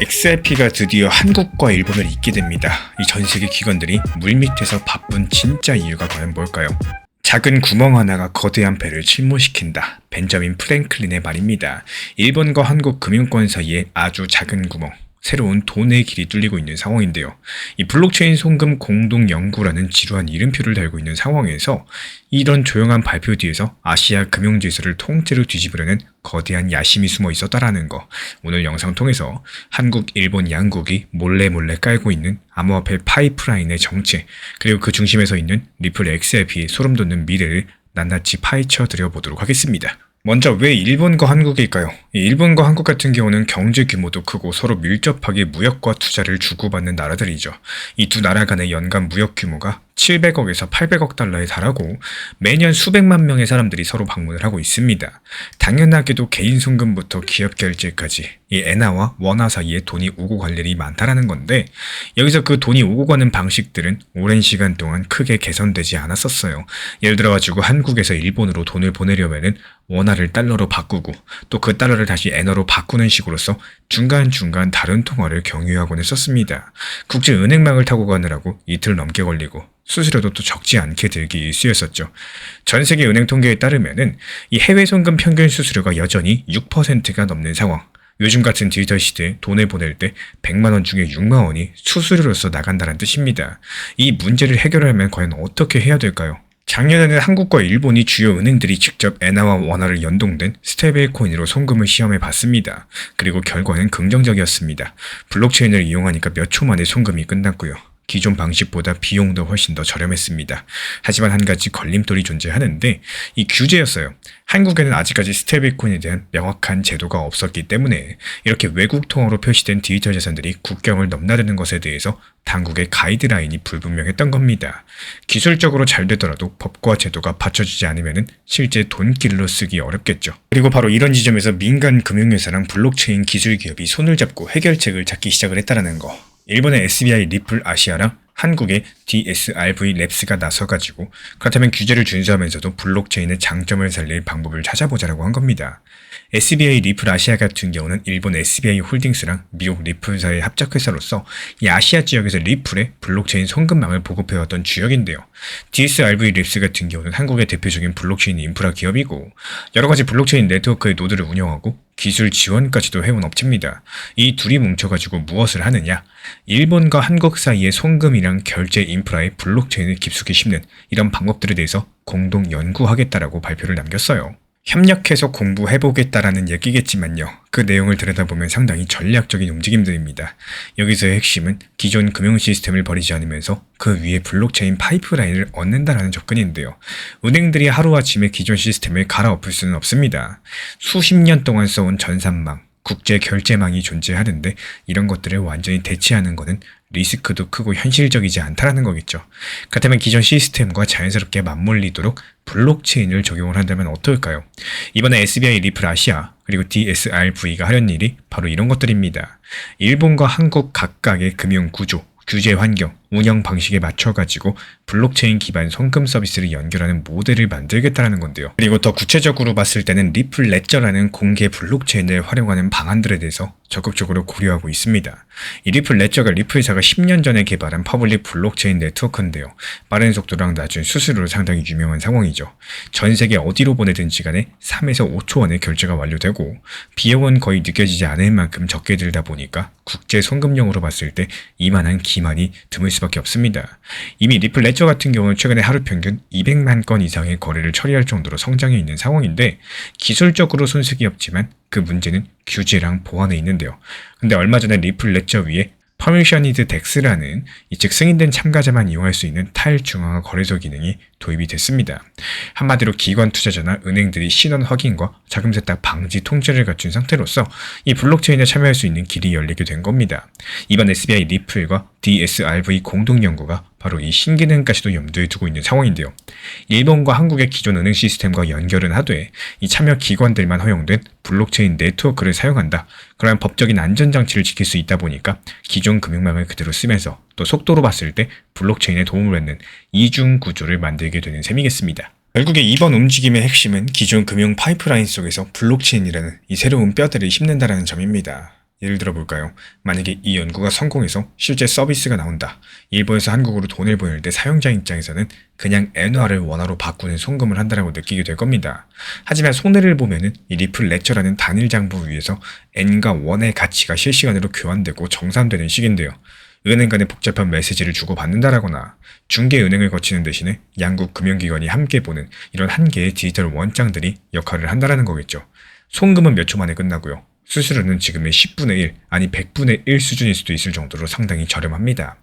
XRP가 드디어 한국과 일본을 잇게 됩니다. 이 전세계 기관들이 물밑에서 바쁜 진짜 이유가 과연 뭘까요? 작은 구멍 하나가 거대한 배를 침몰시킨다. 벤저민 프랭클린의 말입니다. 일본과 한국 금융권 사이에 아주 작은 구멍, 새로운 돈의 길이 뚫리고 있는 상황인데요. 이 블록체인 송금 공동연구라는 지루한 이름표를 달고 있는 상황에서 이런 조용한 발표 뒤에서 아시아 금융질서를 통째로 뒤집으려는 거대한 야심이 숨어 있었다라는 거, 오늘 영상 통해서 한국, 일본 양국이 몰래 깔고 있는 암호화폐 파이프라인의 정체, 그리고 그 중심에 서 있는 리플 XRP의 소름 돋는 미래를 낱낱이 파헤쳐 드려보도록 하겠습니다. 먼저 왜 일본과 한국일까요? 일본과 한국 같은 경우는 경제 규모도 크고 서로 밀접하게 무역과 투자를 주고받는 나라들이죠. 이 두 나라 간의 연간 무역 규모가 700억에서 800억 달러에 달하고 매년 수백만 명의 사람들이 서로 방문을 하고 있습니다. 당연하게도 개인 송금부터 기업 결제까지 이 엔화와 원화 사이에 돈이 오고 갈 일이 많다라는 건데, 여기서 그 돈이 오고 가는 방식들은 오랜 시간 동안 크게 개선되지 않았었어요. 예를 들어가지고 한국에서 일본으로 돈을 보내려면은 원화를 달러로 바꾸고 또 그 달러를 다시 엔화로 바꾸는 식으로서 중간중간 다른 통화를 경유하곤 했었습니다. 국제은행망을 타고 가느라고 이틀 넘게 걸리고 수수료도 또 적지 않게 들기 일쑤였었죠. 전 세계 은행 통계에 따르면은 이 해외 송금 평균 수수료가 여전히 6%가 넘는 상황. 요즘 같은 디지털 시대에 돈을 보낼 때 100만 원 중에 6만 원이 수수료로서 나간다는 뜻입니다. 이 문제를 해결하려면 과연 어떻게 해야 될까요? 작년에는 한국과 일본이 주요 은행들이 직접 엔화와 원화를 연동된 스테이블 코인으로 송금을 시험해 봤습니다. 그리고 결과는 긍정적이었습니다. 블록체인을 이용하니까 몇 초 만에 송금이 끝났고요. 기존 방식보다 비용도 훨씬 더 저렴했습니다. 하지만 한 가지 걸림돌이 존재하는데 이 규제였어요. 한국에는 아직까지 스테이블코인에 대한 명확한 제도가 없었기 때문에 이렇게 외국 통화로 표시된 디지털 자산들이 국경을 넘나드는 것에 대해서 당국의 가이드라인이 불분명했던 겁니다. 기술적으로 잘 되더라도 법과 제도가 받쳐주지 않으면 실제 돈길로 쓰기 어렵겠죠. 그리고 바로 이런 지점에서 민간 금융회사랑 블록체인 기술 기업이 손을 잡고 해결책을 찾기 시작을 했다는 거. 일본의 SBI 리플 아시아랑 한국의 DSRV 랩스가 나서가지고 그렇다면 규제를 준수하면서도 블록체인의 장점을 살릴 방법을 찾아보자라고 한 겁니다. SBI 리플 아시아 같은 경우는 일본 SBI 홀딩스랑 미국 리플사의 합작회사로서 이 아시아 지역에서 리플의 블록체인 송금망을 보급해왔던 주역인데요. DSRV 랩스 같은 경우는 한국의 대표적인 블록체인 인프라 기업이고 여러가지 블록체인 네트워크의 노드를 운영하고 기술 지원까지도 해온 업체입니다. 이 둘이 뭉쳐가지고 무엇을 하느냐? 일본과 한국 사이의 송금이랑 결제 인프라에 블록체인을 깊숙이 심는 이런 방법들에 대해서 공동 연구하겠다라고 발표를 남겼어요. 협력해서 공부해보겠다라는 얘기겠지만요. 그 내용을 들여다보면 상당히 전략적인 움직임들입니다. 여기서의 핵심은 기존 금융 시스템을 버리지 않으면서 그 위에 블록체인 파이프라인을 얻는다라는 접근인데요. 은행들이 하루아침에 기존 시스템을 갈아엎을 수는 없습니다. 수십 년 동안 써온 전산망, 국제 결제망이 존재하는데 이런 것들을 완전히 대체하는 것은 리스크도 크고 현실적이지 않다라는 거겠죠. 그렇다면 기존 시스템과 자연스럽게 맞물리도록 블록체인을 적용을 한다면 어떨까요? 이번에 SBI 리플 아시아 그리고 DSRV가 하려는 일이 바로 이런 것들입니다. 일본과 한국 각각의 금융 구조, 규제 환경, 운영 방식에 맞춰가지고 블록체인 기반 송금 서비스를 연결하는 모델을 만들겠다는 건데요. 그리고 더 구체적으로 봤을 때는 리플 레저라는 공개 블록체인을 활용하는 방안들에 대해서 적극적으로 고려하고 있습니다. 이 리플 레저가 리플사가 10년 전에 개발한 퍼블릭 블록체인 네트워크인데요. 빠른 속도랑 낮은 수수료로 상당히 유명한 상황이죠. 전 세계 어디로 보내든지 간에 3에서 5초 안에 결제가 완료되고 비용은 거의 느껴지지 않을 만큼 적게 들다 보니까 국제 송금용으로 봤을 때 이만한 기만이 드물 수밖에 없습니다. 이미 리플 레저 같은 경우는 최근에 하루 평균 200만 건 이상의 거래를 처리할 정도로 성장해 있는 상황인데 기술적으로 손색이 없지만 그 문제는 규제랑 보안에 있는데요. 근데 얼마 전에 리플 레저 위에 퍼미셔니드 덱스라는 즉 승인된 참가자만 이용할 수 있는 탈중앙화 거래소 기능이 도입이 됐습니다. 한마디로 기관 투자자나 은행들이 신원 확인과 자금 세탁 방지 통제를 갖춘 상태로서 이 블록체인에 참여할 수 있는 길이 열리게 된 겁니다. 이번 SBI 리플과 DSRV 공동 연구가 바로 이 신기능까지도 염두에 두고 있는 상황인데요. 일본과 한국의 기존 은행 시스템과 연결은 하되 이 참여 기관들만 허용된 블록체인 네트워크를 사용한다. 그러한 법적인 안전장치를 지킬 수 있다 보니까 기존 금융망을 그대로 쓰면서 또 속도로 봤을 때 블록체인에 도움을 받는 이중 구조를 만들게 되는 셈이겠습니다. 결국에 이번 움직임의 핵심은 기존 금융 파이프라인 속에서 블록체인이라는 이 새로운 뼈대를 심는다는 점입니다. 예를 들어 볼까요? 만약에 이 연구가 성공해서 실제 서비스가 나온다. 일본에서 한국으로 돈을 보낼 때 사용자 입장에서는 그냥 엔화를 원화로 바꾸는 송금을 한다라고 느끼게 될 겁니다. 하지만 손해를 보면은 이 리플 레저라는 단일 장부 위에서 엔과 원의 가치가 실시간으로 교환되고 정산되는 시기인데요. 은행 간에 복잡한 메시지를 주고받는다라거나 중개은행을 거치는 대신에 양국 금융기관이 함께 보는 이런 한 개의 디지털 원장들이 역할을 한다라는 거겠죠. 송금은 몇 초 만에 끝나고요. 수수료는 지금의 10분의 1, 아니 100분의 1 수준일 수도 있을 정도로 상당히 저렴합니다.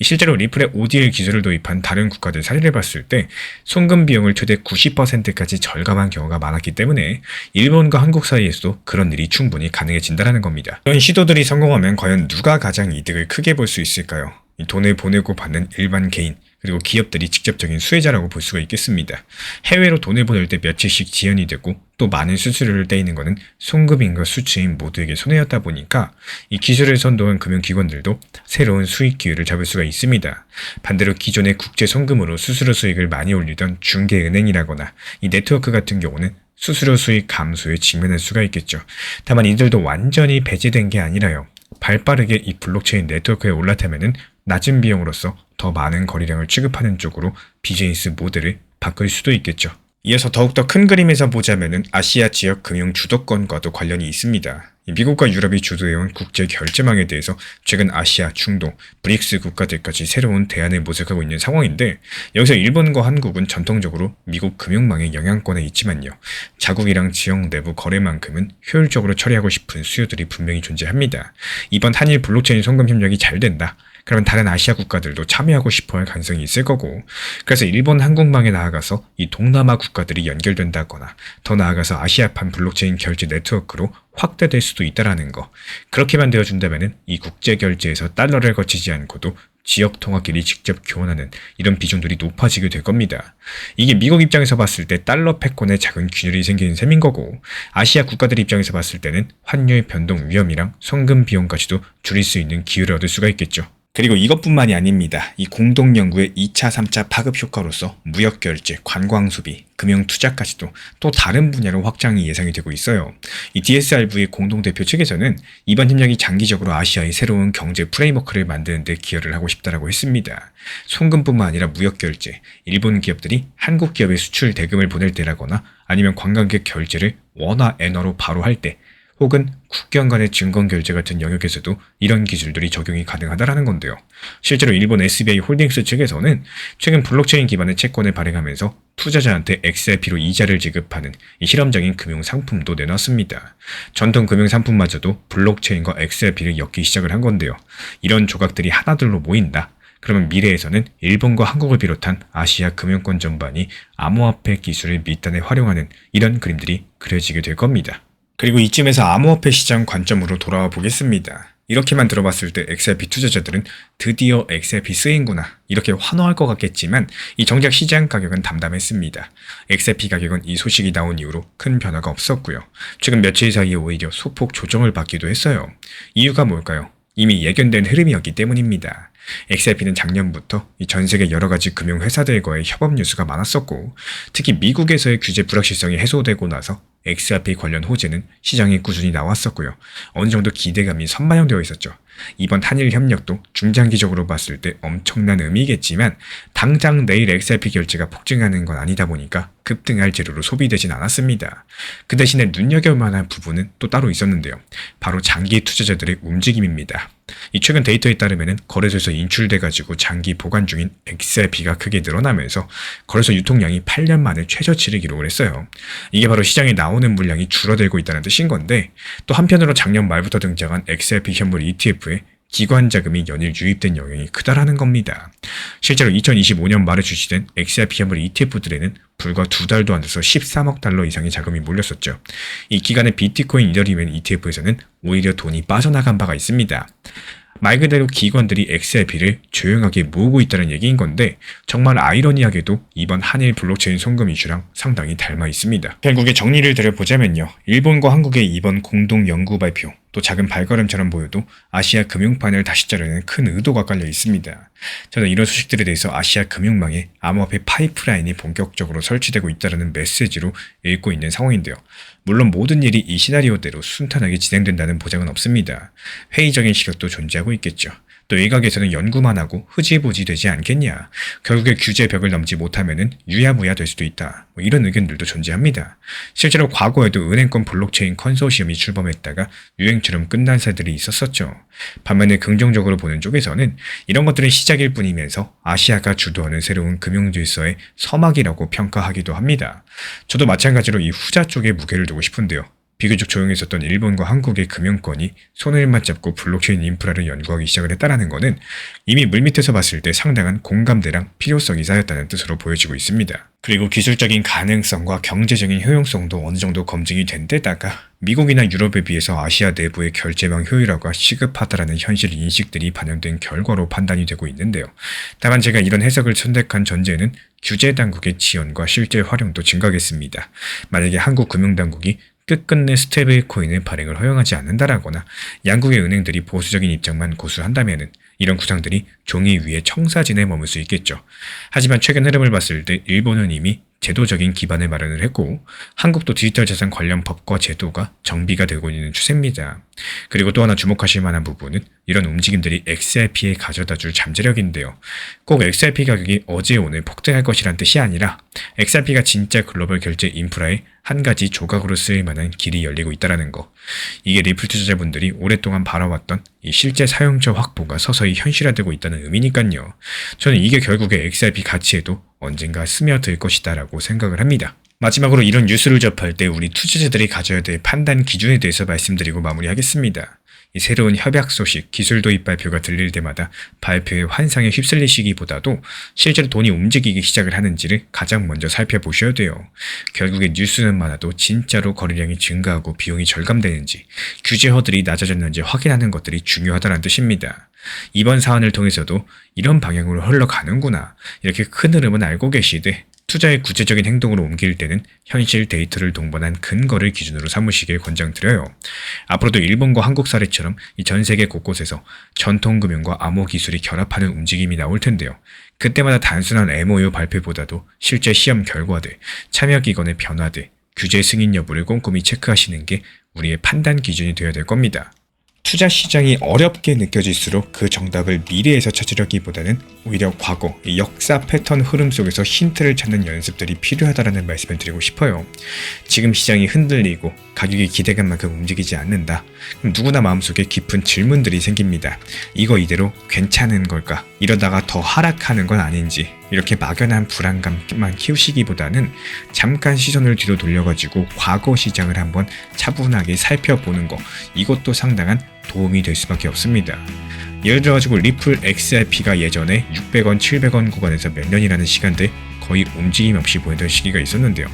실제로 리플의 ODL 기술을 도입한 다른 국가들 사례를 봤을 때 송금 비용을 최대 90%까지 절감한 경우가 많았기 때문에 일본과 한국 사이에서도 그런 일이 충분히 가능해진다는 겁니다. 이런 시도들이 성공하면 과연 누가 가장 이득을 크게 볼 수 있을까요? 이 돈을 보내고 받는 일반 개인, 그리고 기업들이 직접적인 수혜자라고 볼 수가 있겠습니다. 해외로 돈을 보낼 때 며칠씩 지연이 되고 또 많은 수수료를 떼이는 것은 송금인과 수취인 모두에게 손해였다 보니까 이 기술을 선도한 금융기관들도 새로운 수익 기회를 잡을 수가 있습니다. 반대로 기존의 국제 송금으로 수수료 수익을 많이 올리던 중개은행이라거나 이 네트워크 같은 경우는 수수료 수익 감소에 직면할 수가 있겠죠. 다만 이들도 완전히 배제된 게 아니라요. 발빠르게 이 블록체인 네트워크에 올라타면은 낮은 비용으로서 더 많은 거래량을 취급하는 쪽으로 비즈니스 모델을 바꿀 수도 있겠죠. 이어서 더욱더 큰 그림에서 보자면은 아시아 지역 금융 주도권과도 관련이 있습니다. 미국과 유럽이 주도해온 국제 결제망에 대해서 최근 아시아, 중동, 브릭스 국가들까지 새로운 대안을 모색하고 있는 상황인데 여기서 일본과 한국은 전통적으로 미국 금융망의 영향권에 있지만요. 자국이랑 지역 내부 거래만큼은 효율적으로 처리하고 싶은 수요들이 분명히 존재합니다. 이번 한일 블록체인 송금 협력이 잘 된다. 그러면 다른 아시아 국가들도 참여하고 싶어할 가능성이 있을 거고 그래서 일본 한국망에 나아가서 이 동남아 국가들이 연결된다거나 더 나아가서 아시아판 블록체인 결제 네트워크로 확대될 수도 있다라는 거. 그렇게만 되어준다면 이 국제결제에서 달러를 거치지 않고도 지역 통화끼리 직접 교환하는 이런 비중들이 높아지게 될 겁니다. 이게 미국 입장에서 봤을 때 달러 패권에 작은 균열이 생기는 셈인 거고 아시아 국가들 입장에서 봤을 때는 환율 변동 위험이랑 송금 비용까지도 줄일 수 있는 기회를 얻을 수가 있겠죠. 그리고 이것뿐만이 아닙니다. 이 공동연구의 2차, 3차 파급 효과로서 무역결제, 관광소비, 금융투자까지도 또 다른 분야로 확장이 예상이 되고 있어요. 이 DSRV의 공동대표 측에서는 이번 협력이 장기적으로 아시아의 새로운 경제 프레임워크를 만드는 데 기여를 하고 싶다라고 했습니다. 송금뿐만 아니라 무역결제, 일본 기업들이 한국 기업에 수출 대금을 보낼 때라거나 아니면 관광객 결제를 원화 엔화로 바로 할 때 혹은 국경 간의 증권 결제 같은 영역에서도 이런 기술들이 적용이 가능하다라는 건데요. 실제로 일본 SBI 홀딩스 측에서는 최근 블록체인 기반의 채권을 발행하면서 투자자한테 XRP로 이자를 지급하는 이 실험적인 금융 상품도 내놨습니다. 전통 금융 상품마저도 블록체인과 XRP를 엮기 시작을 한 건데요. 이런 조각들이 하나둘로 모인다. 그러면 미래에서는 일본과 한국을 비롯한 아시아 금융권 전반이 암호화폐 기술을 밑단에 활용하는 이런 그림들이 그려지게 될 겁니다. 그리고 이쯤에서 암호화폐 시장 관점으로 돌아와 보겠습니다. 이렇게만 들어봤을 때 XRP 투자자들은 드디어 XRP 쓰인구나 이렇게 환호할 것 같겠지만 이 정작 시장 가격은 담담했습니다. XRP 가격은 이 소식이 나온 이후로 큰 변화가 없었고요. 최근 며칠 사이에 오히려 소폭 조정을 받기도 했어요. 이유가 뭘까요? 이미 예견된 흐름이었기 때문입니다. XRP는 작년부터 전 세계 여러 가지 금융회사들과의 협업 뉴스가 많았었고 특히 미국에서의 규제 불확실성이 해소되고 나서 XRP 관련 호재는 시장에 꾸준히 나왔었고요. 어느 정도 기대감이 선반영되어 있었죠. 이번 한일 협력도 중장기적으로 봤을 때 엄청난 의미겠지만 당장 내일 XRP 결제가 폭증하는 건 아니다 보니까 급등할 재료로 소비되진 않았습니다. 그 대신에 눈여겨볼 만한 부분은 또 따로 있었는데요. 바로 장기 투자자들의 움직임입니다. 이 최근 데이터에 따르면 거래소에서 인출돼가지고 장기 보관 중인 XRP가 크게 늘어나면서 거래소 유통량이 8년 만에 최저치를 기록을 했어요. 이게 바로 시장에 나오는 물량이 줄어들고 있다는 뜻인 건데 또 한편으로 작년 말부터 등장한 XRP 현물 ETF에 기관 자금이 연일 유입된 영향이 크다라는 겁니다. 실제로 2025년 말에 출시된 XRP 현물 ETF들에는 불과 2달도 안 돼서 13억 달러 이상의 자금이 몰렸었죠. 이 기간에 비트코인 이더리움 ETF에서는 오히려 돈이 빠져나간 바가 있습니다. 말 그대로 기관들이 XRP를 조용하게 모으고 있다는 얘기인 건데 정말 아이러니하게도 이번 한일 블록체인 송금 이슈랑 상당히 닮아 있습니다. 결국에 정리를 드려보자면요. 일본과 한국의 이번 공동 연구 발표 또 작은 발걸음처럼 보여도 아시아 금융판을 다시 자르는 큰 의도가 깔려 있습니다. 저는 이런 소식들에 대해서 아시아 금융망에 암호화폐 파이프라인이 본격적으로 설치되고 있다는 메시지로 읽고 있는 상황인데요. 물론 모든 일이 이 시나리오대로 순탄하게 진행된다는 보장은 없습니다. 회의적인 시각도 존재하고 있겠죠. 또 일각에서는 연구만 하고 흐지부지 되지 않겠냐. 결국에 규제 벽을 넘지 못하면은 유야무야 될 수도 있다. 이런 의견들도 존재합니다. 실제로 과거에도 은행권 블록체인 컨소시엄이 출범했다가 유행처럼 끝난 사들이 있었었죠. 반면에 긍정적으로 보는 쪽에서는 이런 것들은 시작일 뿐이면서 아시아가 주도하는 새로운 금융질서의 서막이라고 평가하기도 합니다. 저도 마찬가지로 이 후자 쪽에 무게를 두고 싶은데요. 비교적 조용했었던 일본과 한국의 금융권이 손을 맞잡고 블록체인 인프라를 연구하기 시작을 했다는 것은 이미 물밑에서 봤을 때 상당한 공감대랑 필요성이 쌓였다는 뜻으로 보여지고 있습니다. 그리고 기술적인 가능성과 경제적인 효용성도 어느 정도 검증이 된 데다가 미국이나 유럽에 비해서 아시아 내부의 결제망 효율화가 시급하다라는 현실 인식들이 반영된 결과로 판단이 되고 있는데요. 다만 제가 이런 해석을 선택한 전제는 규제 당국의 지원과 실제 활용도 증가하겠습니다. 만약에 한국 금융당국이 끝끝내 스테이블 코인의 발행을 허용하지 않는다라거나 양국의 은행들이 보수적인 입장만 고수한다면은 이런 구상들이 종이 위에 청사진에 머물 수 있겠죠. 하지만 최근 흐름을 봤을 때 일본은 이미 제도적인 기반을 마련을 했고 한국도 디지털 자산 관련 법과 제도가 정비가 되고 있는 추세입니다. 그리고 또 하나 주목하실 만한 부분은 이런 움직임들이 XRP에 가져다줄 잠재력인데요. 꼭 XRP 가격이 어제 오늘 폭등할 것이란 뜻이 아니라 XRP가 진짜 글로벌 결제 인프라의 한 가지 조각으로 쓰일 만한 길이 열리고 있다는 거. 이게 리플 투자자분들이 오랫동안 바라왔던 이 실제 사용자 확보가 서서히 현실화되고 있다는 의미니까요. 저는 이게 결국에 XRP 가치에도 언젠가 스며들 것이다 라고 생각을 합니다. 마지막으로 이런 뉴스를 접할 때 우리 투자자들이 가져야 될 판단 기준에 대해서 말씀드리고 마무리하겠습니다. 이 새로운 협약 소식, 기술 도입 발표가 들릴 때마다 발표의 환상에 휩쓸리시기보다도 실제로 돈이 움직이기 시작을 하는지를 가장 먼저 살펴보셔야 돼요. 결국에 뉴스는 많아도 진짜로 거래량이 증가하고 비용이 절감되는지, 규제 허들이 낮아졌는지 확인하는 것들이 중요하다는 뜻입니다. 이번 사안을 통해서도 이런 방향으로 흘러가는구나, 이렇게 큰 흐름은 알고 계시되 투자의 구체적인 행동으로 옮길 때는 현실 데이터를 동반한 근거를 기준으로 삼으시길 권장드려요. 앞으로도 일본과 한국 사례처럼 이 전 세계 곳곳에서 전통금융과 암호 기술이 결합하는 움직임이 나올 텐데요. 그때마다 단순한 MOU 발표보다도 실제 시험 결과들, 참여기관의 변화들, 규제 승인 여부를 꼼꼼히 체크하시는 게 우리의 판단 기준이 되어야 될 겁니다. 투자 시장이 어렵게 느껴질수록 그 정답을 미래에서 찾으려기보다는 오히려 과거, 이 역사 패턴 흐름 속에서 힌트를 찾는 연습들이 필요하다는 말씀을 드리고 싶어요. 지금 시장이 흔들리고 가격이 기대감만큼 움직이지 않는다. 그럼 누구나 마음속에 깊은 질문들이 생깁니다. 이거 이대로 괜찮은 걸까? 이러다가 더 하락하는 건 아닌지, 이렇게 막연한 불안감만 키우시기보다는 잠깐 시선을 뒤로 돌려가지고 과거 시장을 한번 차분하게 살펴보는 거, 이것도 상당한 도움이 될 수밖에 없습니다. 예를 들어가지고 리플 XRP가 예전에 600원, 700원 구간에서 몇 년이라는 시간대 거의 움직임 없이 보이던 시기가 있었는데요.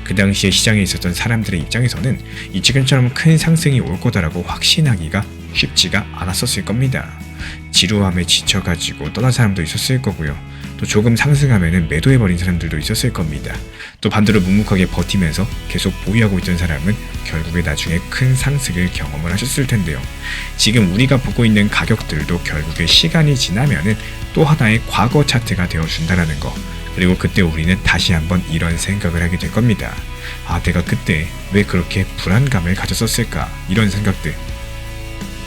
그 당시에 시장에 있었던 사람들의 입장에서는 이 지금처럼 큰 상승이 올 거다라고 확신하기가 쉽지가 않았었을 겁니다. 지루함에 지쳐가지고 떠난 사람도 있었을 거고요. 또 조금 상승하면 매도해버린 사람들도 있었을 겁니다. 또 반대로 묵묵하게 버티면서 계속 보유하고 있던 사람은 결국에 나중에 큰 상승을 경험을 하셨을 텐데요. 지금 우리가 보고 있는 가격들도 결국에 시간이 지나면은 또 하나의 과거 차트가 되어준다는 거. 그리고 그때 우리는 다시 한번 이런 생각을 하게 될 겁니다. 아, 내가 그때 왜 그렇게 불안감을 가졌었을까? 이런 생각들.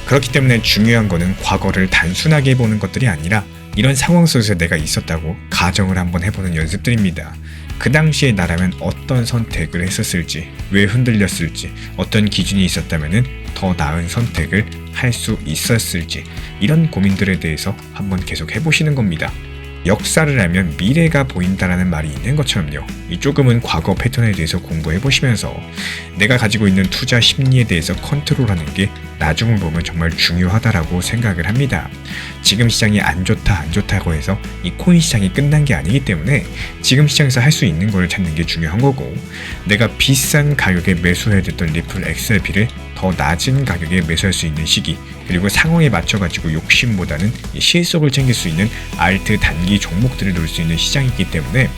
그렇기 때문에 중요한 거는 과거를 단순하게 보는 것들이 아니라 이런 상황 속에서 내가 있었다고 가정을 한번 해보는 연습들입니다. 그 당시에 나라면 어떤 선택을 했었을지, 왜 흔들렸을지, 어떤 기준이 있었다면 더 나은 선택을 할 수 있었을지, 이런 고민들에 대해서 한번 계속 해보시는 겁니다. 역사를 알면 미래가 보인다라는 말이 있는 것처럼요. 이 조금은 과거 패턴에 대해서 공부해보시면서 내가 가지고 있는 투자 심리에 대해서 컨트롤하는 게 나중을 보면 정말 중요하다라고 생각을 합니다. 지금 시장이 안 좋다고 해서 이 코인 시장이 끝난 게 아니기 때문에 지금 시장에서 할 수 있는 걸 찾는 게 중요한 거고, 내가 비싼 가격에 매수해야 됐던 리플 XRP를 더 낮은 가격에 매수할 수 있는 시기, 그리고 상황에 맞춰가지고 욕심보다는 실속을 챙길 수 있는 알트 단기 종목들을 놓을 수 있는 시장이기 때문에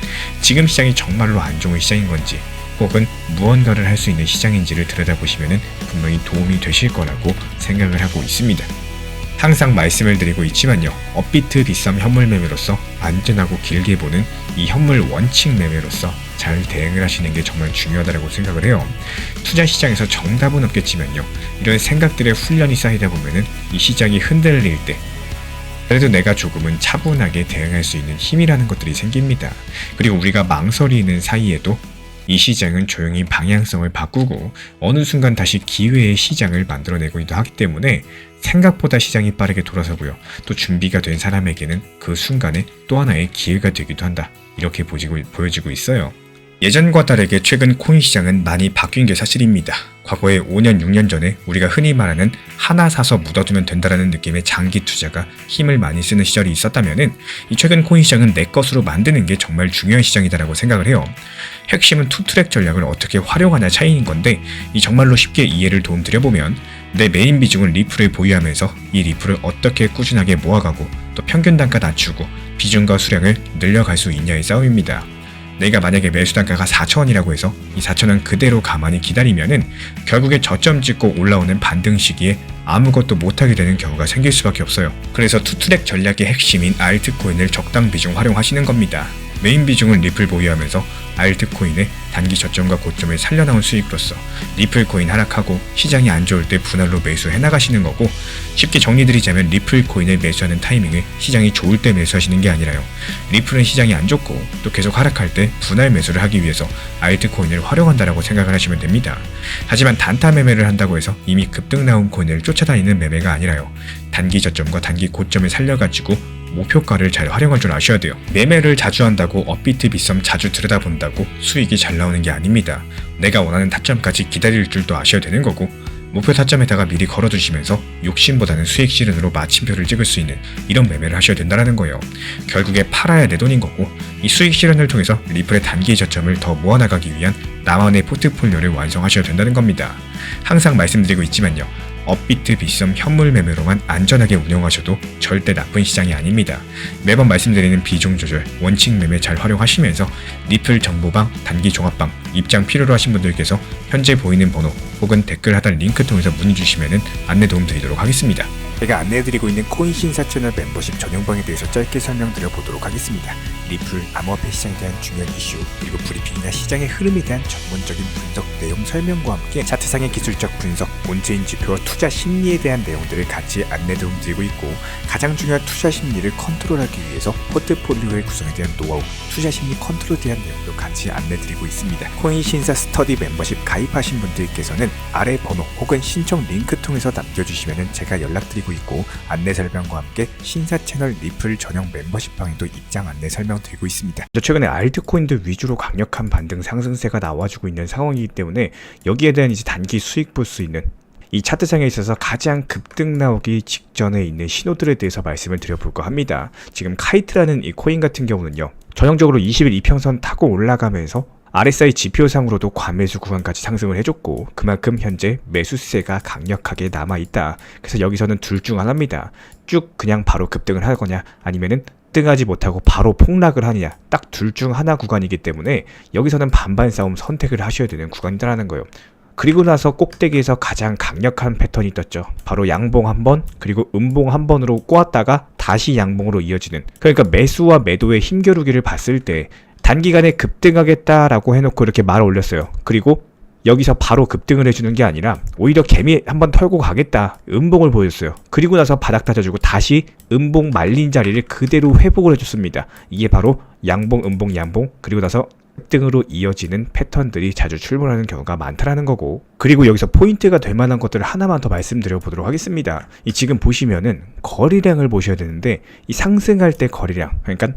지금 시장이 정말로 안 좋은 시장인 건지 혹은 무언가를 할 수 있는 시장인지를 들여다보시면 분명히 도움이 되실 거라고 생각을 하고 있습니다. 항상 말씀을 드리고 있지만요. 업비트 빗썸 현물 매매로서 안전하고 길게 보는 이 현물 원칙 매매로서 잘 대응을 하시는 게 정말 중요하다고 생각을 해요. 투자 시장에서 정답은 없겠지만요. 이런 생각들의 훈련이 쌓이다 보면은 이 시장이 흔들릴 때 그래도 내가 조금은 차분하게 대응할 수 있는 힘이라는 것들이 생깁니다. 그리고 우리가 망설이는 사이에도 이 시장은 조용히 방향성을 바꾸고 어느 순간 다시 기회의 시장을 만들어내고도 하기 때문에 생각보다 시장이 빠르게 돌아서고요. 또 준비가 된 사람에게는 그 순간에 또 하나의 기회가 되기도 한다. 이렇게 보여지고 있어요. 예전과 다르게 최근 코인 시장은 많이 바뀐 게 사실입니다. 과거에 5년, 6년 전에 우리가 흔히 말하는 하나 사서 묻어두면 된다라는 느낌의 장기 투자가 힘을 많이 쓰는 시절이 있었다면은 이 최근 코인 시장은 내 것으로 만드는 게 정말 중요한 시장이다라고 생각을 해요. 핵심은 투트랙 전략을 어떻게 활용하냐 차이인 건데 이 정말로 쉽게 이해를 도움드려보면 내 메인 비중은 리플을 보유하면서 이 리플을 어떻게 꾸준하게 모아가고 또 평균 단가 낮추고 비중과 수량을 늘려갈 수 있냐의 싸움입니다. 내가 만약에 매수 단가가 4,000원이라고 해서 이 4,000원 그대로 가만히 기다리면은 결국에 저점 찍고 올라오는 반등 시기에 아무것도 못하게 되는 경우가 생길 수밖에 없어요. 그래서 투트랙 전략의 핵심인 알트코인을 적당 비중 활용하시는 겁니다. 메인 비중은 리플 보유하면서 알트코인의 단기 저점과 고점을 살려나온 수익으로서 리플 코인 하락하고 시장이 안 좋을 때 분할로 매수해 나가시는 거고, 쉽게 정리드리자면 리플 코인을 매수하는 타이밍을 시장이 좋을 때 매수하시는 게 아니라요. 리플은 시장이 안 좋고 또 계속 하락할 때 분할 매수를 하기 위해서 알트코인을 활용한다라고 생각을 하시면 됩니다. 하지만 단타 매매를 한다고 해서 이미 급등 나온 코인을 쫓아다니는 매매가 아니라요. 단기 저점과 단기 고점을 살려가지고 목표가를 잘 활용할 줄 아셔야 돼요. 매매를 자주 한다고 업비트 빗썸 자주 들여다본다고 수익이 잘 나오는 게 아닙니다. 내가 원하는 타점까지 기다릴 줄도 아셔야 되는 거고, 목표 타점에다가 미리 걸어두시면서 욕심보다는 수익 실현으로 마침표를 찍을 수 있는 이런 매매를 하셔야 된다는 거예요. 결국에 팔아야 내 돈인 거고, 이 수익 실현을 통해서 리플의 단기 저점을 더 모아나가기 위한 나만의 포트폴리오를 완성하셔야 된다는 겁니다. 항상 말씀드리고 있지만요, 업비트 빗썸 현물 매매로만 안전하게 운영하셔도 절대 나쁜 시장이 아닙니다. 매번 말씀드리는 비중 조절, 원칙 매매 잘 활용하시면서 리플 정보방, 단기 종합방 입장 필요로 하신 분들께서 현재 보이는 번호 혹은 댓글 하단 링크 통해서 문의 주시면 안내 도움 드리도록 하겠습니다. 제가 안내해드리고 있는 코인 신사 채널 멤버십 전용방에 대해서 짧게 설명드려 보도록 하겠습니다. 리플, 암호화폐 시장에 대한 중요한 이슈, 그리고 브리핑이나 시장의 흐름에 대한 전문적인 분석 내용 설명과 함께 차트상의 기술적 분석, 온체인 지표와 투자 심리에 대한 내용들을 같이 안내 도움 드리고 있고, 가장 중요한 투자 심리를 컨트롤하기 위해서 포트폴리오의 구성에 대한 노하우, 투자 심리 컨트롤에 대한 내용도 같이 안내 드리고 있습니다. 코인 신사 스터디 멤버십 가입하신 분들께서는 아래 번호 혹은 신청 링크 통해서 남겨주시면 제가 연락드리고 있고, 안내 설명과 함께 신사 채널 리플 전용 멤버십 방에도 입장 안내 설명드리고 있습니다. 최근에 알트코인들 위주로 강력한 반등 상승세가 나와주고 있는 상황이기 때문에 여기에 대한 이제 단기 수익 볼 수 있는 이 차트상에 있어서 가장 급등 나오기 직전에 있는 신호들에 대해서 말씀을 드려볼까 합니다. 지금 카이트라는 이 코인 같은 경우는요, 전형적으로 20일 이평선 타고 올라가면서 RSI 지표상으로도 과매수 구간까지 상승을 해줬고, 그만큼 현재 매수세가 강력하게 남아있다. 그래서 여기서는 둘 중 하나입니다. 쭉 그냥 바로 급등을 하거냐, 아니면은 급등하지 못하고 바로 폭락을 하느냐, 딱 둘 중 하나 구간이기 때문에 여기서는 반반 싸움 선택을 하셔야 되는 구간이라는 거예요. 그리고 나서 꼭대기에서 가장 강력한 패턴이 떴죠. 바로 양봉 한 번, 그리고 음봉 한 번으로 꼬았다가 다시 양봉으로 이어지는, 그러니까 매수와 매도의 힘겨루기를 봤을 때 단기간에 급등하겠다라고 해놓고 이렇게 말을 올렸어요. 그리고 여기서 바로 급등을 해주는 게 아니라 오히려 개미 한번 털고 가겠다, 음봉을 보여줬어요. 그리고 나서 바닥 다져주고 다시 음봉 말린 자리를 그대로 회복을 해줬습니다. 이게 바로 양봉, 음봉, 양봉, 그리고 나서 급등으로 이어지는 패턴들이 자주 출몰하는 경우가 많다라는 거고, 그리고 여기서 포인트가 될 만한 것들을 하나만 더 말씀드려 보도록 하겠습니다. 이 지금 보시면은 거리량을 보셔야 되는데, 이 상승할 때 거리량, 그러니까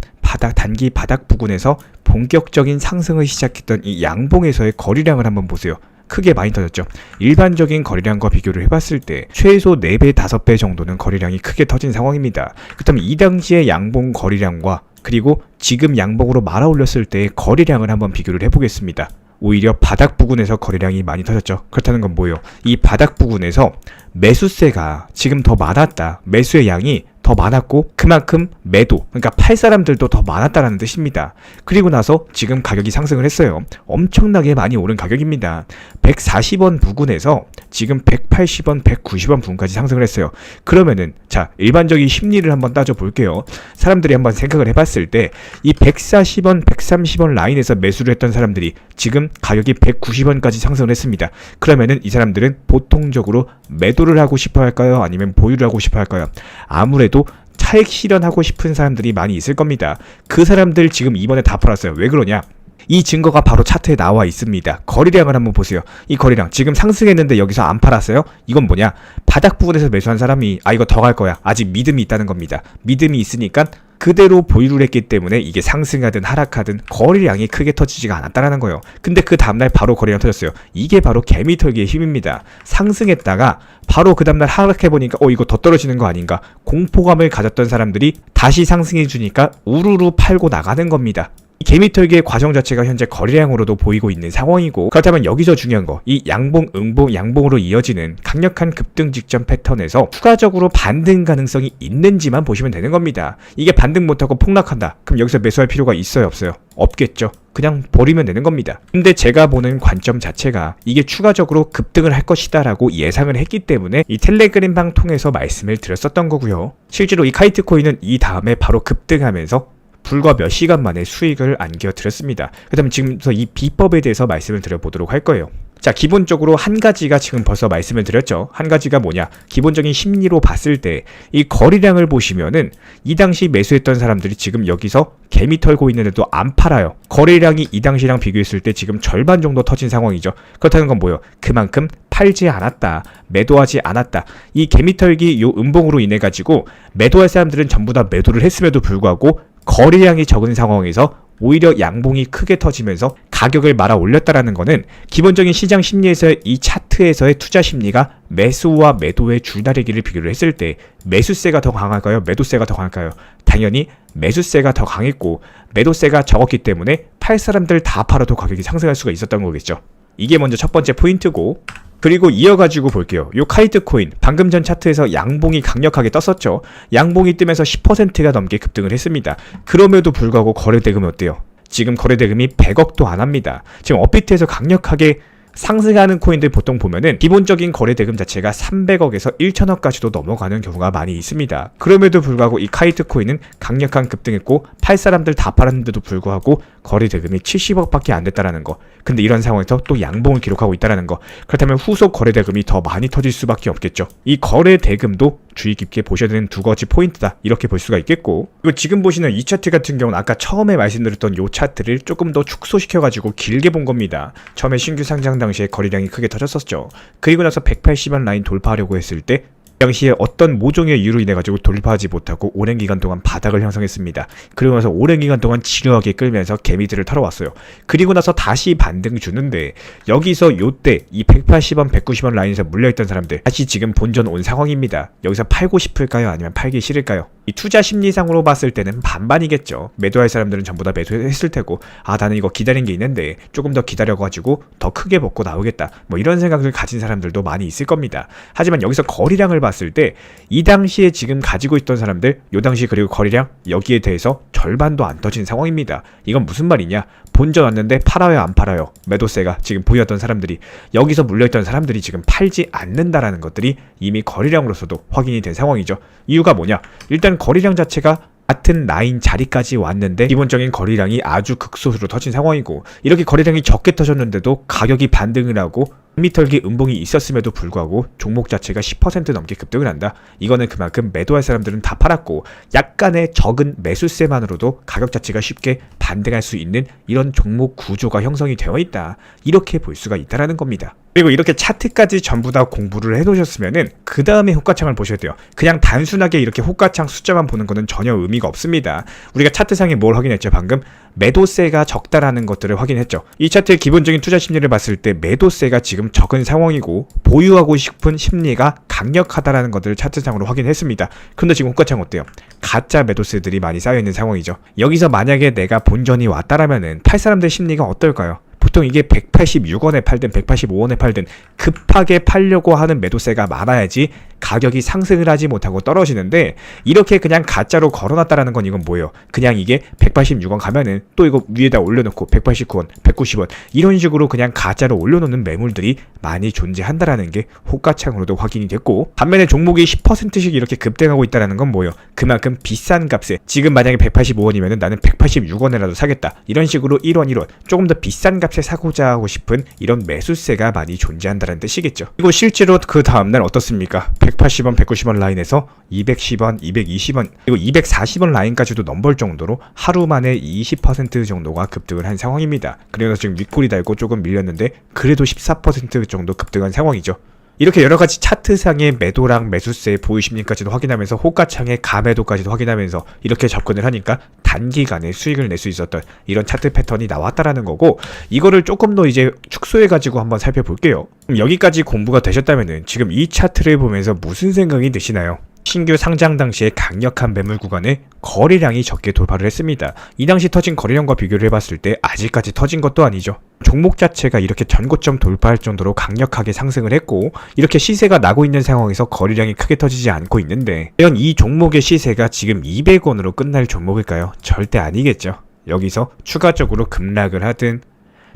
단기 바닥 부근에서 본격적인 상승을 시작했던 이 양봉에서의 거리량을 한번 보세요. 크게 많이 터졌죠. 일반적인 거리량과 비교를 해봤을 때 최소 4배, 5배 정도는 거리량이 크게 터진 상황입니다. 그렇다면 이 당시의 양봉 거리량과 그리고 지금 양봉으로 말아 올렸을 때의 거리량을 한번 비교를 해보겠습니다. 오히려 바닥 부근에서 거리량이 많이 터졌죠. 그렇다는 건 뭐예요? 이 바닥 부근에서 매수세가 지금 더 많았다, 매수의 양이 더 많았고 그만큼 매도, 그러니까 팔 사람들도 더 많았다라는 뜻입니다. 그리고 나서 지금 가격이 상승을 했어요. 엄청나게 많이 오른 가격입니다. 140원 부근에서 지금 180원, 190원 부근까지 상승을 했어요. 그러면은 자, 일반적인 심리를 한번 따져볼게요. 사람들이 한번 생각을 해봤을 때 이 140원, 130원 라인에서 매수를 했던 사람들이 지금 가격이 190원까지 상승을 했습니다. 그러면은 이 사람들은 보통적으로 매도를 하고 싶어 할까요? 아니면 보유를 하고 싶어 할까요? 아무래도 차익 실현하고 싶은 사람들이 많이 있을 겁니다. 그 사람들 지금 이번에 다 팔았어요. 왜 그러냐? 이 증거가 바로 차트에 나와 있습니다. 거래량을 한번 보세요. 이 거래량 지금 상승했는데 여기서 안 팔았어요? 이건 뭐냐? 바닥 부분에서 매수한 사람이 이거 더 갈 거야. 아직 믿음이 있다는 겁니다. 믿음이 있으니까 그대로 보유를 했기 때문에 이게 상승하든 하락하든 거래량이 크게 터지지가 않았다라는 거예요. 근데 그 다음날 바로 거래량 터졌어요. 이게 바로 개미털기의 힘입니다. 상승했다가 바로 그 다음날 하락해보니까 이거 더 떨어지는 거 아닌가, 공포감을 가졌던 사람들이 다시 상승해주니까 우르르 팔고 나가는 겁니다. 이 개미털기의 과정 자체가 현재 거래량으로도 보이고 있는 상황이고, 그렇다면 여기서 중요한 거, 이 양봉, 음봉, 양봉으로 이어지는 강력한 급등 직전 패턴에서 추가적으로 반등 가능성이 있는지만 보시면 되는 겁니다. 이게 반등 못하고 폭락한다. 그럼 여기서 매수할 필요가 있어요, 없어요? 없겠죠. 그냥 버리면 되는 겁니다. 근데 제가 보는 관점 자체가 이게 추가적으로 급등을 할 것이다 라고 예상을 했기 때문에 이 텔레그램방 통해서 말씀을 드렸었던 거고요. 실제로 이 카이트 코인은 이 다음에 바로 급등하면서 불과 몇 시간 만에 수익을 안겨드렸습니다. 그 다음에 지금부터 이 비법에 대해서 말씀을 드려보도록 할 거예요. 자, 기본적으로 한 가지가 지금 벌써 말씀을 드렸죠. 한 가지가 뭐냐? 기본적인 심리로 봤을 때 이 거래량을 보시면은 이 당시 매수했던 사람들이 지금 여기서 개미 털고 있는데도 안 팔아요. 거래량이 이 당시랑 비교했을 때 지금 절반 정도 터진 상황이죠. 그렇다는 건 뭐예요? 그만큼 팔지 않았다, 매도하지 않았다. 이 개미 털기 요 음봉으로 인해 가지고 매도할 사람들은 전부 다 매도를 했음에도 불구하고 거래량이 적은 상황에서 오히려 양봉이 크게 터지면서 가격을 말아 올렸다라는 거는 기본적인 시장 심리에서의 이 차트에서의 투자 심리가 매수와 매도의 줄다리기를 비교를 했을 때 매수세가 더 강할까요? 매도세가 더 강할까요? 당연히 매수세가 더 강했고 매도세가 적었기 때문에 팔 사람들 다 팔아도 가격이 상승할 수가 있었던 거겠죠. 이게 먼저 첫 번째 포인트고, 그리고 이어가지고 볼게요. 요 카이트 코인 방금 전 차트에서 양봉이 강력하게 떴었죠. 양봉이 뜨면서 10%가 넘게 급등을 했습니다. 그럼에도 불구하고 거래대금이 어때요? 지금 거래대금이 100억도 안 합니다. 지금 업비트에서 강력하게 상승하는 코인들 보통 보면은 기본적인 거래대금 자체가 300억에서 1000억까지도 넘어가는 경우가 많이 있습니다. 그럼에도 불구하고 이 카이트 코인은 강력한 급등했고 팔 사람들 다 팔았는데도 불구하고 거래대금이 70억밖에 안 됐다라는 거. 근데 이런 상황에서 또 양봉을 기록하고 있다라는 거. 그렇다면 후속 거래대금이 더 많이 터질 수밖에 없겠죠. 이 거래대금도 주의 깊게 보셔야 되는 두 가지 포인트다, 이렇게 볼 수가 있겠고, 그리고 지금 보시는 이 차트 같은 경우는 아까 처음에 말씀드렸던 요 차트를 조금 더 축소시켜가지고 길게 본 겁니다. 처음에 신규 상장 당시에 거래량이 크게 터졌었죠. 그리고 나서 180원 라인 돌파하려고 했을 때 당시에 어떤 모종의 이유로 인해 가지고 돌파하지 못하고 오랜 기간 동안 바닥을 형성했습니다. 그리고 나서 오랜 기간 동안 지루하게 끌면서 개미들을 타러 왔어요. 그리고 나서 다시 반등 주는데 여기서 요때 이 180원, 190원 라인에서 물려있던 사람들 다시 지금 본전 온 상황입니다. 여기서 팔고 싶을까요? 아니면 팔기 싫을까요? 이 투자 심리상으로 봤을 때는 반반이겠죠. 매도할 사람들은 전부 다 매도했을 테고, 나는 이거 기다린 게 있는데 조금 더 기다려가지고 더 크게 먹고 나오겠다, 뭐 이런 생각을 가진 사람들도 많이 있을 겁니다. 하지만 여기서 거래량을 봤을 때 이 당시에 지금 가지고 있던 사람들, 요 당시 그리고 거래량 여기에 대해서 절반도 안 터진 상황입니다. 이건 무슨 말이냐? 본전 왔는데 팔아요, 안 팔아요? 매도세가 지금 보였던 사람들이, 여기서 물려있던 사람들이 지금 팔지 않는다라는 것들이 이미 거래량으로서도 확인이 된 상황이죠. 이유가 뭐냐? 일단 거래량 자체가 같은 라인 자리까지 왔는데 기본적인 거래량이 아주 극소수로 터진 상황이고, 이렇게 거래량이 적게 터졌는데도 가격이 반등을 하고 미털기 음봉이 있었음에도 불구하고 종목 자체가 10% 넘게 급등을 한다. 이거는 그만큼 매도할 사람들은 다 팔았고 약간의 적은 매수세만으로도 가격 자체가 쉽게 반등할 수 있는 이런 종목 구조가 형성이 되어 있다, 이렇게 볼 수가 있다라는 겁니다. 그리고 이렇게 차트까지 전부 다 공부를 해놓으셨으면은 그 다음에 호가창을 보셔야 돼요. 그냥 단순하게 이렇게 호가창 숫자만 보는 거는 전혀 의미가 없습니다. 우리가 차트상에 뭘 확인했죠? 방금 매도세가 적다라는 것들을 확인했죠. 이 차트의 기본적인 투자 심리를 봤을 때 매도세가 지금 적은 상황이고 보유하고 싶은 심리가 강력하다라는 것들을 차트상으로 확인했습니다. 그런데 지금 호가창 어때요? 가짜 매도세들이 많이 쌓여있는 상황이죠. 여기서 만약에 내가 본전이 왔다라면은 팔 사람들 심리가 어떨까요? 보통 이게 186원에 팔든 185원에 팔든 급하게 팔려고 하는 매도세가 많아야지 가격이 상승을 하지 못하고 떨어지는데 이렇게 그냥 가짜로 걸어놨다라는 건 이건 뭐예요? 그냥 이게 186원 가면은 또 이거 위에다 올려놓고 189원, 190원 이런 식으로 그냥 가짜로 올려놓는 매물들이 많이 존재한다라는 게 호가창으로도 확인이 됐고, 반면에 종목이 10%씩 이렇게 급등하고 있다라는 건 뭐예요? 그만큼 비싼 값에 지금 만약에 185원이면은 나는 186원에라도 사겠다 이런 식으로 1원 1원 조금 더 비싼 값에 사고자 하고 싶은 이런 매수세가 많이 존재한다는 뜻이겠죠. 그리고 실제로 그 다음날 어떻습니까? 180원, 190원 라인에서 210원, 220원 그리고 240원 라인까지도 넘볼 정도로 하루 만에 20% 정도가 급등을 한 상황입니다. 그래서 지금 윗골이 달고 조금 밀렸는데 그래도 14% 정도 급등한 상황이죠. 이렇게 여러가지 차트상의 매도랑 매수세 보이십니까지도 확인하면서 호가창의 가매도까지도 확인하면서 이렇게 접근을 하니까 단기간에 수익을 낼 수 있었던 이런 차트 패턴이 나왔다라는 거고, 이거를 조금 더 이제 축소해가지고 한번 살펴볼게요. 그럼 여기까지 공부가 되셨다면은 지금 이 차트를 보면서 무슨 생각이 드시나요? 신규 상장 당시에 강력한 매물 구간에 거래량이 적게 돌파를 했습니다. 이 당시 터진 거래량과 비교를 해봤을 때 아직까지 터진 것도 아니죠. 종목 자체가 이렇게 전고점 돌파할 정도로 강력하게 상승을 했고 이렇게 시세가 나고 있는 상황에서 거래량이 크게 터지지 않고 있는데, 과연 이 종목의 시세가 지금 200원으로 끝날 종목일까요? 절대 아니겠죠. 여기서 추가적으로 급락을 하든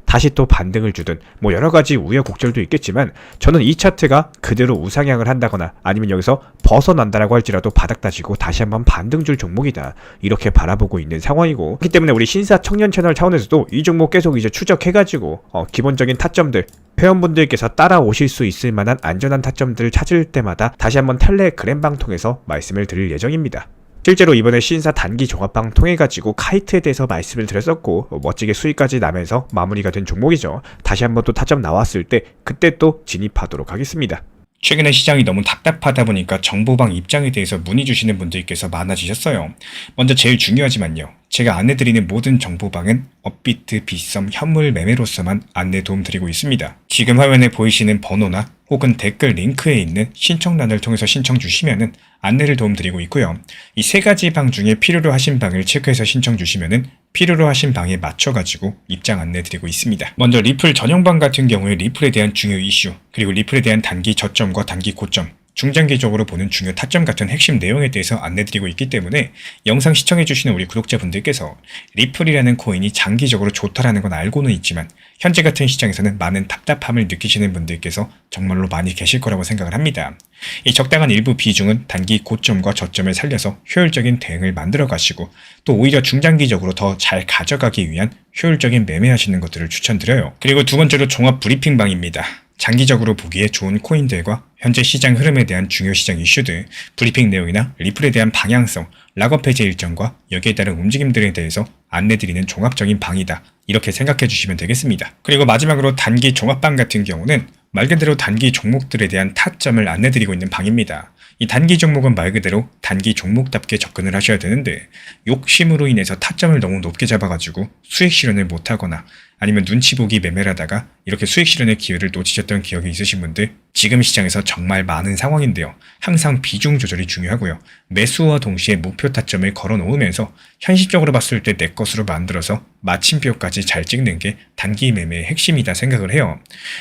다시 또 반등을 주든 뭐 여러가지 우여곡절도 있겠지만 저는 이 차트가 그대로 우상향을 한다거나 아니면 여기서 벗어난다라고 할지라도 바닥 다지고 다시 한번 반등 줄 종목이다 이렇게 바라보고 있는 상황이고, 그렇기 때문에 우리 신사 청년 채널 차원에서도 이 종목 계속 이제 추적해가지고 기본적인 타점들 회원분들께서 따라오실 수 있을 만한 안전한 타점들을 찾을 때마다 다시 한번 텔레그램방 통해서 말씀을 드릴 예정입니다. 실제로 이번에 신사 단기 종합방 통해가지고 카이트에 대해서 말씀을 드렸었고 멋지게 수익까지 나면서 마무리가 된 종목이죠. 다시 한번 또 타점 나왔을 때 그때 또 진입하도록 하겠습니다. 최근에 시장이 너무 답답하다 보니까 정보방 입장에 대해서 문의 주시는 분들께서 많아지셨어요. 먼저 제일 중요하지만요. 제가 안내드리는 모든 정보방은 업비트, 빗썸, 현물 매매로서만 안내 도움드리고 있습니다. 지금 화면에 보이시는 번호나 혹은 댓글 링크에 있는 신청란을 통해서 신청 주시면은 안내를 도움드리고 있고요. 이 세 가지 방 중에 필요로 하신 방을 체크해서 신청 주시면은 필요로 하신 방에 맞춰가지고 입장 안내드리고 있습니다. 먼저 리플 전용방 같은 경우에 리플에 대한 중요 이슈, 그리고 리플에 대한 단기 저점과 단기 고점, 중장기적으로 보는 중요 타점 같은 핵심 내용에 대해서 안내드리고 있기 때문에 영상 시청해주시는 우리 구독자분들께서 리플이라는 코인이 장기적으로 좋다라는 건 알고는 있지만 현재 같은 시장에서는 많은 답답함을 느끼시는 분들께서 정말로 많이 계실 거라고 생각을 합니다. 이 적당한 일부 비중은 단기 고점과 저점을 살려서 효율적인 대응을 만들어 가시고 또 오히려 중장기적으로 더 잘 가져가기 위한 효율적인 매매하시는 것들을 추천드려요. 그리고 두 번째로 종합 브리핑방입니다. 장기적으로 보기에 좋은 코인들과 현재 시장 흐름에 대한 중요 시장 이슈들, 브리핑 내용이나 리플에 대한 방향성, 락업 해제 일정과 여기에 따른 움직임들에 대해서 안내드리는 종합적인 방이다. 이렇게 생각해 주시면 되겠습니다. 그리고 마지막으로 단기 종합방 같은 경우는 말 그대로 단기 종목들에 대한 타점을 안내드리고 있는 방입니다. 이 단기 종목은 말 그대로 단기 종목답게 접근을 하셔야 되는데 욕심으로 인해서 타점을 너무 높게 잡아가지고 수익 실현을 못하거나 아니면 눈치 보기 매매를 하다가 이렇게 수익 실현의 기회를 놓치셨던 기억이 있으신 분들 지금 시장에서 정말 많은 상황인데요. 항상 비중 조절이 중요하고요. 매수와 동시에 목표 타점을 걸어 놓으면서 현실적으로 봤을 때 내 것으로 만들어서 마침표까지 잘 찍는 게 단기 매매의 핵심이다 생각을 해요.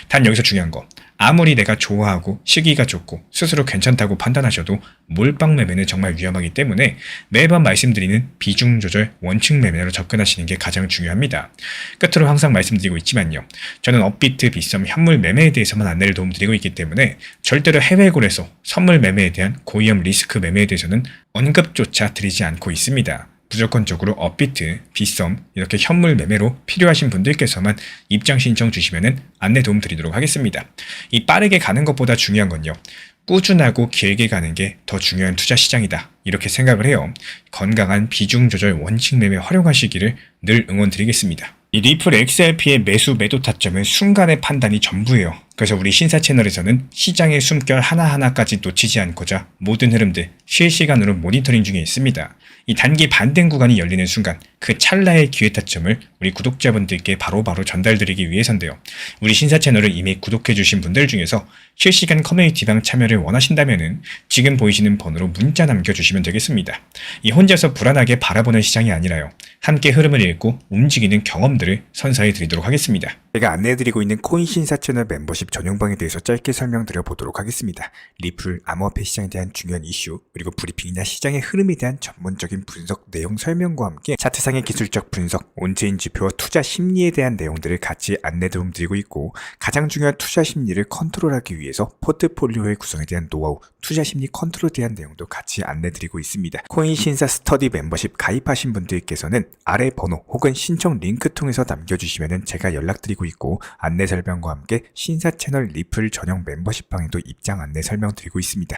단 여기서 중요한 거, 아무리 내가 좋아하고 시기가 좋고 스스로 괜찮다고 판단하셔도 몰빵 매매는 정말 위험하기 때문에 매번 말씀드리는 비중 조절 원칙 매매로 접근하시는 게 가장 중요합니다. 끝으로 항상 말씀드리고 있지만요. 저는 업비트, 빗썸, 현물 매매에 대해서만 안내를 도움드리고 있기 때문에 절대로 해외거래소, 선물 매매에 대한 고위험 리스크 매매에 대해서는 언급조차 드리지 않고 있습니다. 무조건적으로 업비트, 빗썸 이렇게 현물 매매로 필요하신 분들께서만 입장 신청 주시면은 안내 도움 드리도록 하겠습니다. 이 빠르게 가는 것보다 중요한 건요. 꾸준하고 길게 가는 게 더 중요한 투자 시장이다. 이렇게 생각을 해요. 건강한 비중 조절 원칙 매매 활용하시기를 늘 응원드리겠습니다. 이 리플 XRP의 매수 매도 타점은 순간의 판단이 전부예요. 그래서 우리 신사 채널에서는 시장의 숨결 하나하나까지 놓치지 않고자 모든 흐름들 실시간으로 모니터링 중에 있습니다. 이 단기 반등 구간이 열리는 순간 그 찰나의 기회 타점을 우리 구독자분들께 바로바로 전달드리기 위해서인데요. 우리 신사 채널을 이미 구독해주신 분들 중에서 실시간 커뮤니티방 참여를 원하신다면 지금 보이시는 번호로 문자 남겨주시면 되겠습니다. 이 혼자서 불안하게 바라보는 시장이 아니라요. 함께 흐름을 읽고 움직이는 경험들을 선사해 드리도록 하겠습니다. 제가 안내해드리고 있는 코인 신사 채널 멤버십 전용방에 대해서 짧게 설명드려 보도록 하겠습니다. 리플, 암호화폐 시장에 대한 중요한 이슈, 그리고 브리핑이나 시장의 흐름에 대한 전문적인 분석 내용 설명과 함께 차트상의 기술적 분석, 온체인 지표와 투자 심리에 대한 내용들을 같이 안내 도움드리고 있고, 가장 중요한 투자 심리를 컨트롤하기 위해서 포트폴리오의 구성에 대한 노하우, 투자 심리 컨트롤에 대한 내용도 같이 안내드리고 있습니다. 코인 신사 스터디 멤버십 가입하신 분들께서는 아래 번호 혹은 신청 링크 통해서 남겨주시면 제가 연락드리고 있고, 안내 설명과 함께 신사 채널 리플 전용 멤버십 방에도 입장 안내 설명드리고 있습니다.